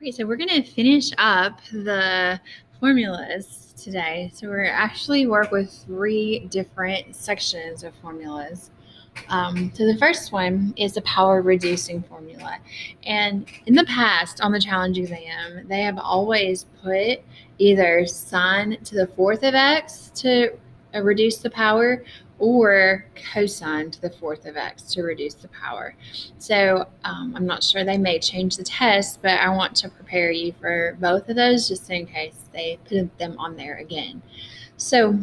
Great, so we're going to finish up the formulas today. So we're actually work with 3 different sections of formulas. So the first one is the power reducing formula. And in the past, on the challenge exam, they have always put either sine to the fourth of x to reduce the power, or cosine to the fourth of x to reduce the power. So I'm not sure, they may change the test, but I want to prepare you for both of those just in case they put them on there again. So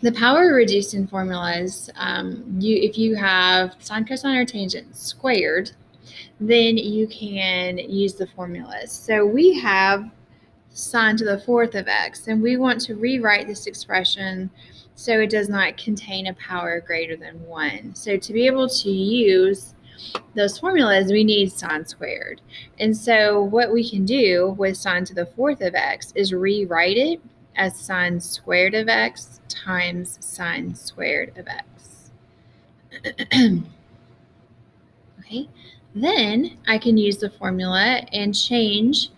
the power reducing formulas, if you have sine, cosine, or tangent squared, then you can use the formulas. So we have sine to the fourth of x, and we want to rewrite this expression so it does not contain a power greater than 1. So to be able to use those formulas, we need sine squared. And so what we can do with sine to the fourth of x is rewrite it as sine squared of x times sine squared of x. Okay, then I can use the formula and change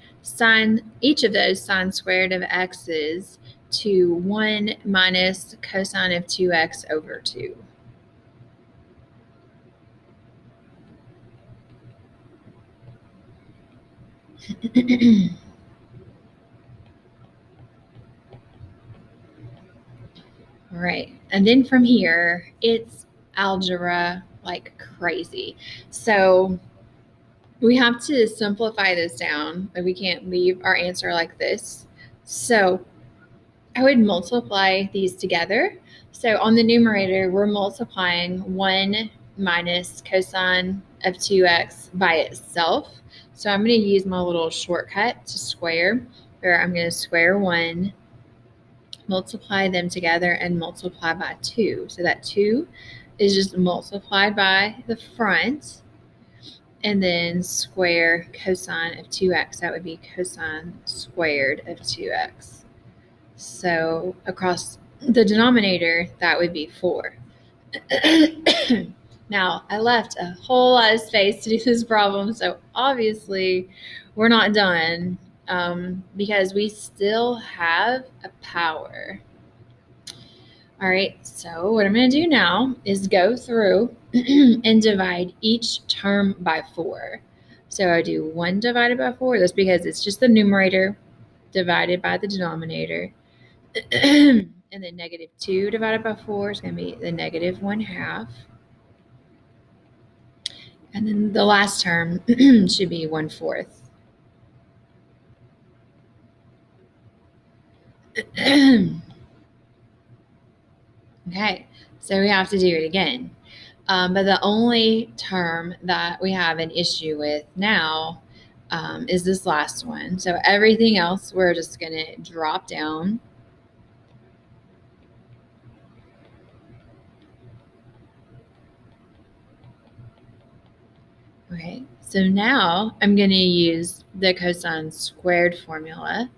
each of those sine squared of x's to 1 minus cosine of 2x over 2. All right, and then from here, it's algebra like crazy. So we have to simplify this down. We can't leave our answer like this. So I would multiply these together. So on the numerator, we're multiplying 1 minus cosine of 2x by itself. So I'm going to use my little shortcut to square, where I'm going to square 1, multiply them together, and multiply by 2. So that 2 is just multiplied by the front, and then square cosine of 2x. That would be cosine squared of 2x. So across the denominator, that would be 4. Now, I left a whole lot of space to do this problem, so obviously we're not done because we still have a power. All right, so what I'm going to do now is go through and divide each term by 4. So I do 1 divided by 4. That's because it's just the numerator divided by the denominator. And then negative 2 divided by 4 is going to be the negative 1/2. And then the last term should be 1/4. Okay, so we have to do it again. But the only term that we have an issue with now is this last one. So everything else, we're just going to drop down. Okay, so now I'm going to use the cosine squared formula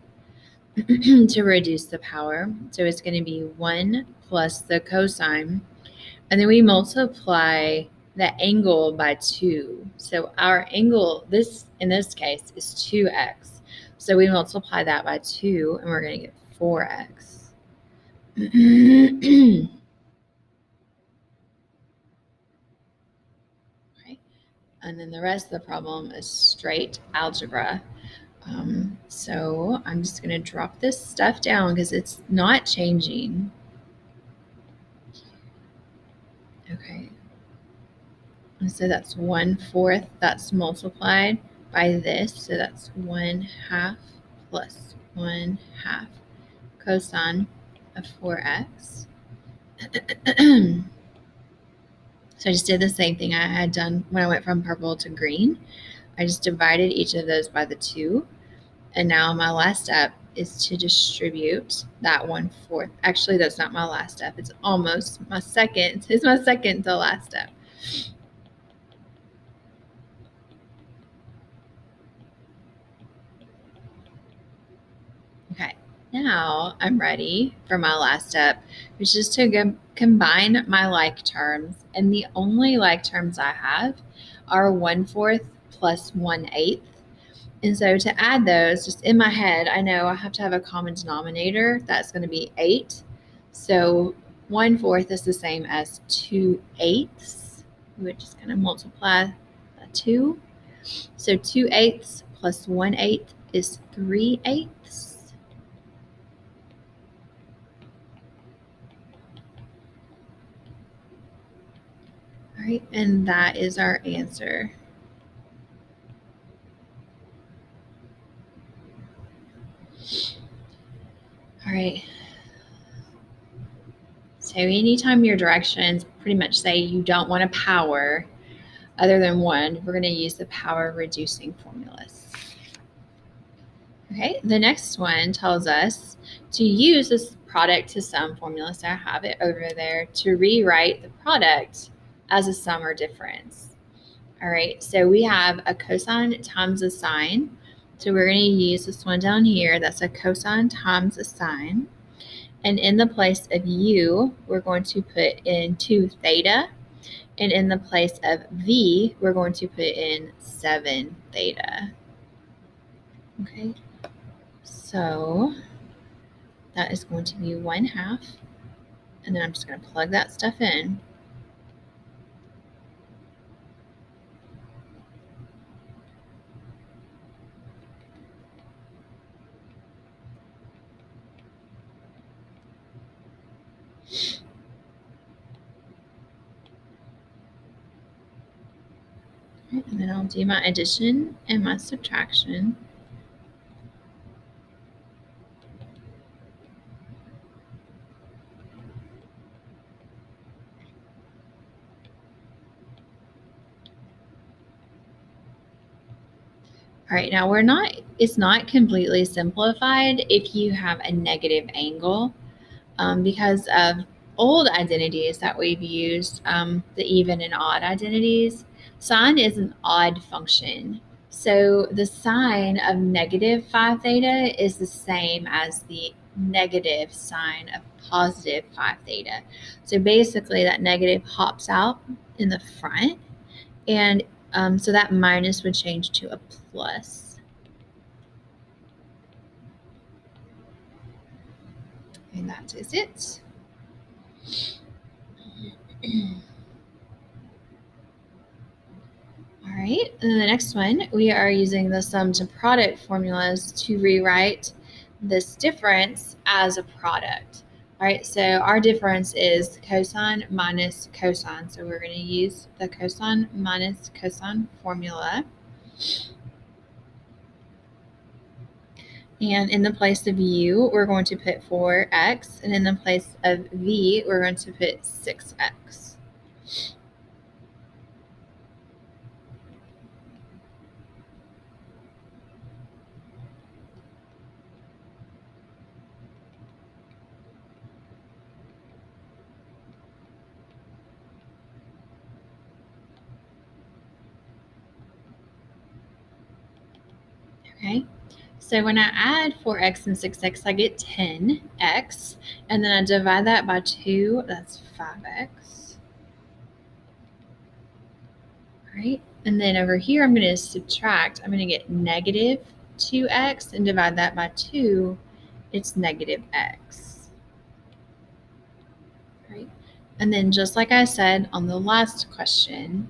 to reduce the power. So it's going to be 1 plus the cosine, and then we multiply the angle by 2. So our angle, in this case, is 2x. So we multiply that by 2, and we're going to get 4x. Right. And then the rest of the problem is straight algebra. So I'm just going to drop this stuff down because it's not changing. Okay. And so that's 1/4. That's multiplied by this. So that's 1/2 plus 1/2 cosine of 4x. So I just did the same thing I had done when I went from purple to green. I just divided each of those by the 2. And now my last step is to distribute that 1/4. Actually, that's not my last step. It's almost my second. It's my second to last step. Okay, now I'm ready for my last step, which is to combine my like terms. And the only like terms I have are 1/4 plus 1/8. And so to add those, just in my head, I know I have to have a common denominator. That's going to be 8. So 1/4 is the same as 2/8. We would just kind of multiply 2. So 2/8 plus 1/8 is 3/8. All right, and that is our answer. All right. So anytime your directions pretty much say you don't want a power other than 1, we're going to use the power reducing formulas. Okay, the next one tells us to use this product to sum formula. So I have it over there to rewrite the product as a sum or difference. All right, so we have a cosine times a sine. So we're going to use this one down here. That's a cosine times a sine. And in the place of u, we're going to put in 2 theta. And in the place of v, we're going to put in 7 theta. Okay, so that is going to be 1/2. And then I'm just going to plug that stuff in. And then I'll do my addition and my subtraction. All right, now it's not completely simplified if you have a negative angle because of old identities that we've used, the even and odd identities. Sine is an odd function. So the sine of negative 5 theta is the same as the negative sine of positive 5 theta. So basically that negative hops out in the front, and so that minus would change to a plus. And that is it. All right, and the next one, we are using the sum to product formulas to rewrite this difference as a product. All right, so our difference is cosine minus cosine. So we're going to use the cosine minus cosine formula. And in the place of u, we're going to put 4x. And in the place of v, we're going to put 6x. Okay, so when I add 4x and 6x, I get 10x, and then I divide that by 2, that's 5x. All right, and then over here, I'm going to subtract. I'm going to get negative 2x and divide that by 2, it's negative x. All right, and then just like I said on the last question,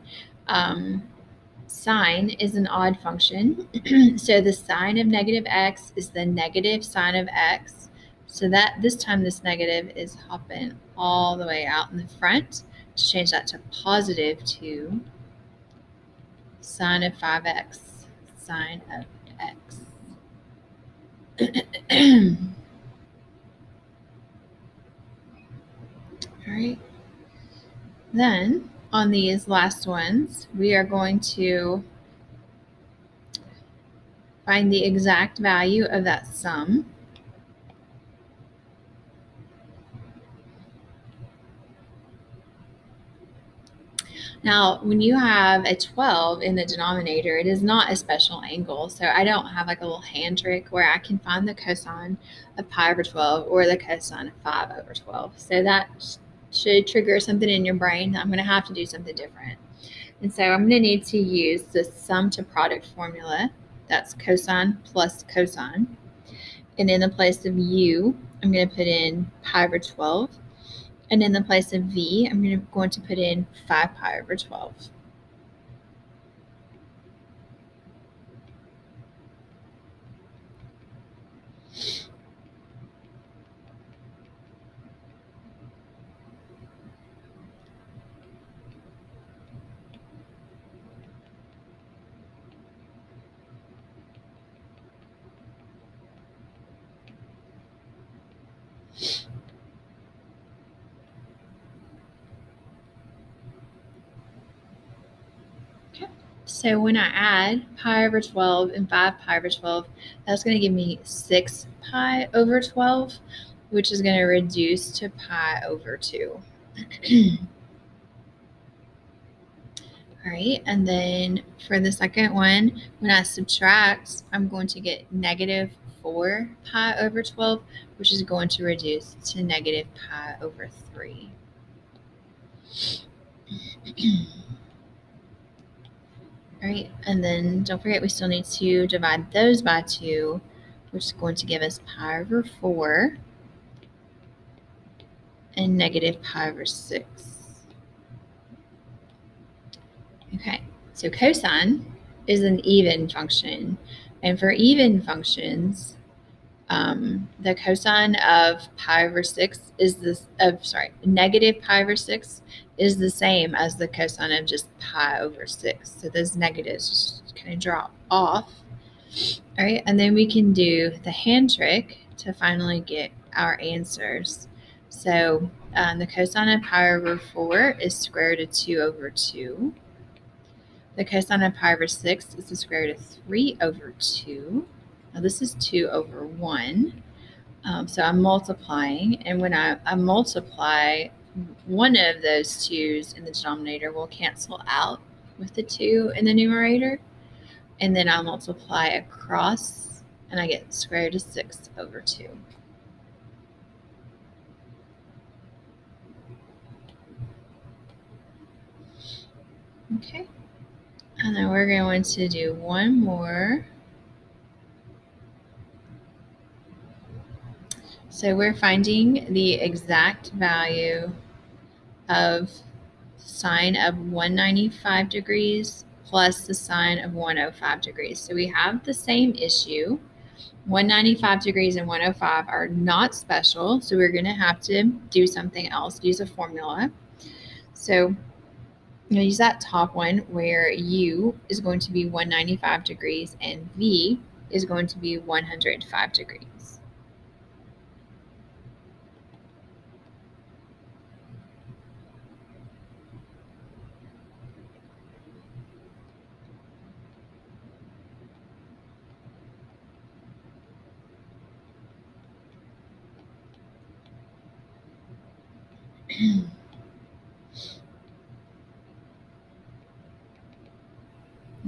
sine is an odd function. So the sine of negative x is the negative sine of x. So that this time this negative is hopping all the way out in the front. To change that to positive 2, sine of 5x, sine of x. All right. Then on these last ones, we are going to find the exact value of that sum. Now, when you have a 12 in the denominator, it is not a special angle. So I don't have like a little hand trick where I can find the cosine of pi over 12 or the cosine of 5 over 12. So that should trigger something in your brain. I'm going to have to do something different. And so I'm going to need to use the sum to product formula. That's cosine plus cosine. And in the place of u, I'm going to put in pi over 12. And in the place of v, I'm going to put in 5 pi over 12. So when I add pi over 12 and 5 pi over 12, that's going to give me 6 pi over 12, which is going to reduce to pi over 2. All right, and then for the second one, when I subtract, I'm going to get negative 4 pi over 12, which is going to reduce to negative pi over 3. All right, and then don't forget we still need to divide those by 2, which is going to give us pi over 4 and negative pi over 6. Okay, so cosine is an even function, and for even functions, the cosine of pi over 6 is negative pi over 6 is the same as the cosine of just pi over 6. So those negatives just kind of drop off. All right, and then we can do the hand trick to finally get our answers. So the cosine of pi over 4 is square root of 2 over 2. The cosine of pi over 6 is the square root of 3 over 2. Now this is 2 over 1. So I'm multiplying, and when I multiply, one of those 2's in the denominator will cancel out with the 2 in the numerator, and then I'll multiply across, and I get square root of 6 over 2. Okay, and then we're going to do one more. So we're finding the exact value of sine of 195 degrees plus the sine of 105 degrees. So we have the same issue. 195 degrees and 105 are not special, so we're going to have to do something else, use a formula. So I'm going to use that top one where u is going to be 195 degrees and v is going to be 105 degrees.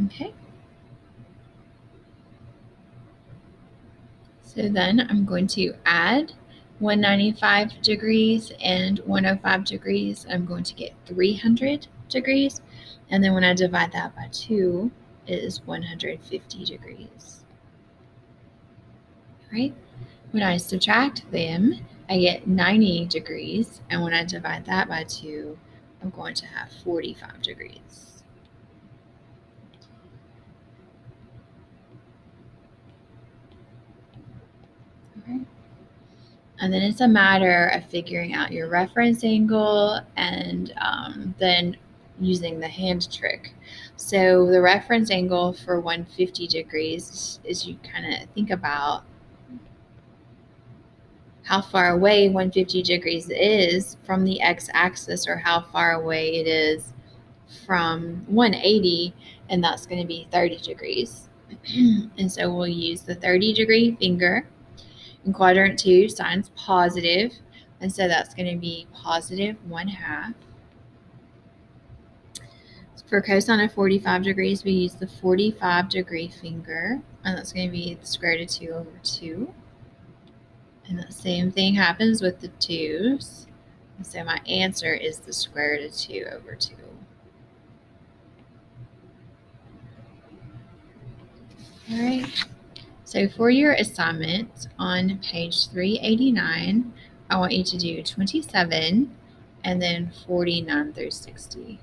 Okay. So then I'm going to add 195 degrees and 105 degrees. I'm going to get 300 degrees. And then when I divide that by 2, it is 150 degrees. Right? When I subtract them, I get 90 degrees. And when I divide that by 2, I'm going to have 45 degrees. Okay. And then it's a matter of figuring out your reference angle and then using the hand trick. So the reference angle for 150 degrees is you kind of think about how far away 150 degrees is from the x-axis or how far away it is from 180, and that's going to be 30 degrees. And so we'll use the 30-degree finger. In quadrant 2, sine's positive, and so that's going to be positive 1/2. For cosine of 45 degrees, we use the 45-degree finger, and that's going to be the square root of 2 over 2. And the same thing happens with the 2's. And so my answer is the square root of 2 over 2. All right. So for your assignment on page 389, I want you to do 27 and then 49 through 60.